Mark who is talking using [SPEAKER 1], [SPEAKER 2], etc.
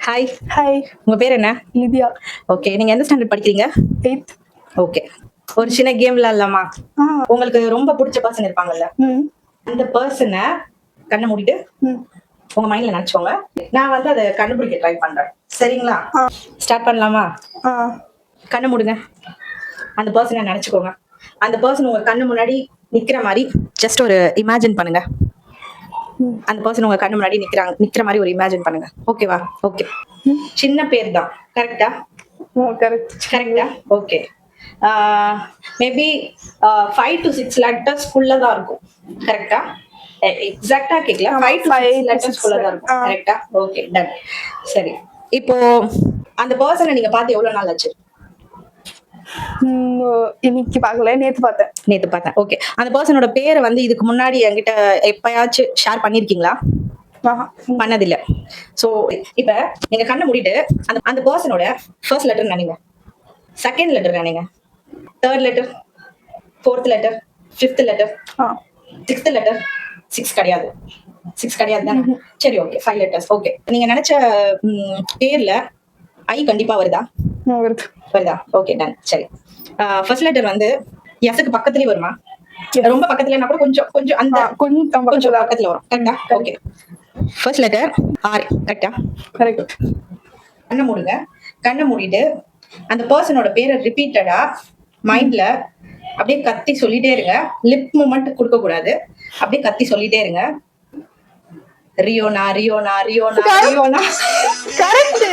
[SPEAKER 1] Hi.
[SPEAKER 2] Hi.
[SPEAKER 1] உங்க பேர் என்ன?
[SPEAKER 2] லிதியா.
[SPEAKER 1] ஓகே. நீங்க எந்த ஸ்டாண்டர்ட் படிக்கிறீங்க?
[SPEAKER 2] 8th.
[SPEAKER 1] ஓகே. ஒரு சின்ன கேம் விளையாடலாமா?
[SPEAKER 2] ஆ.
[SPEAKER 1] உங்களுக்கு ரொம்ப பிடிச்ச பர்சன் இருப்பாங்கல்ல,
[SPEAKER 2] ம்.
[SPEAKER 1] அந்த பர்சனை கண்ணை மூடிட்டு
[SPEAKER 2] ம்.
[SPEAKER 1] உங்க மைண்ட்ல நினைச்சுக்கோங்க. நான் வந்து அதை கண்டுபிடிக்க ட்ரை பண்றேன். சரிங்களா?
[SPEAKER 2] ஆ.
[SPEAKER 1] ஸ்டார்ட் பண்ணலாமா?
[SPEAKER 2] ஆ.
[SPEAKER 1] கண்ணை மூடுங்க. அந்த பர்சனை நினைச்சுக்கோங்க. அந்த பர்சன் உங்க கண்ணு முன்னாடி நிக்கிற மாதிரி ஜஸ்ட் ஒரு இமேஜின் பண்ணுங்க.
[SPEAKER 2] ம்.
[SPEAKER 1] அந்த பர்சன் உங்க கண்ணு முன்னாடி நிக்கிற மாதிரி ஒரு இமேஜின் பண்ணுங்க. ஓகேவா? ஓகே. சின்ன பேர் தான். கரெக்டா?
[SPEAKER 2] கரெக்ட்.
[SPEAKER 1] கரெக்டா? ஓகே. மேபி 5 to 6 letters குள்ள தான் இருக்கும். கரெக்டா? எக்ஸாக்ட்டா கேட்கல. 5 to 6 letters குள்ள தான் இருக்கும். கரெக்டா? Okay, done. சரி. இப்போ அந்த பர்சனை நீங்க பார்த்து எவ்வளவு நாள் ஆச்சு?
[SPEAKER 2] இன்னைக்கு பார்க்கல, நேத்து பார்த்தேன்.
[SPEAKER 1] நேத்து பார்த்தேன். ஓகே. அந்த பர்சனோட பேரை வந்து இதுக்கு முன்னாடி என்கிட்ட எப்பயாச்சும் ஷேர் பண்ணிருக்கீங்களா? பண்ணதில்ல. சோ இப்ப நீங்க கண்ணை மூடிட்டு அந்த பர்சனோட ஃபர்ஸ்ட் லெட்டர் நினைங்க, செகண்ட் லெட்டர் நினைங்க, third letter, fourth letter, fifth letter, sixth letter. Six கிடையாது. சிக்ஸ் கிடையாது தானே? சரி, ஓகே. 5 letters. ஓகே. நீங்க நினைச்ச பேர்ல ஐ கண்டிப்பா வருதா? வருதா? Okay, done. சரி. ஃபர்ஸ்ட் லெட்டர் வந்து எஸ்க்கு பக்கத்துலயே வருமா? ரொம்ப பக்கத்துலனா கூட கொஞ்சம் கொஞ்சம் அந்த கொஞ்சம் பக்கத்துல வரும். கரெக்டா? ஓகே. First letter R. கரெக்டா?
[SPEAKER 2] கரெக்ட்.
[SPEAKER 1] கண்ணை மூடுங்க. கண்ணை மூடிட்டு அந்த பர்சனோட பேரை ரிப்பீட்டடா மைண்ட்ல அப்படியே கத்தி சொல்லிட்டே இருங்க. லிப் மூமெண்ட் கொடுக்க கூடாது. அப்படியே கத்தி சொல்லிட்டே இருங்க. ரியோனா, ரியோனா, ரியோனா, ரியோனா.
[SPEAKER 2] கரெக்ட்.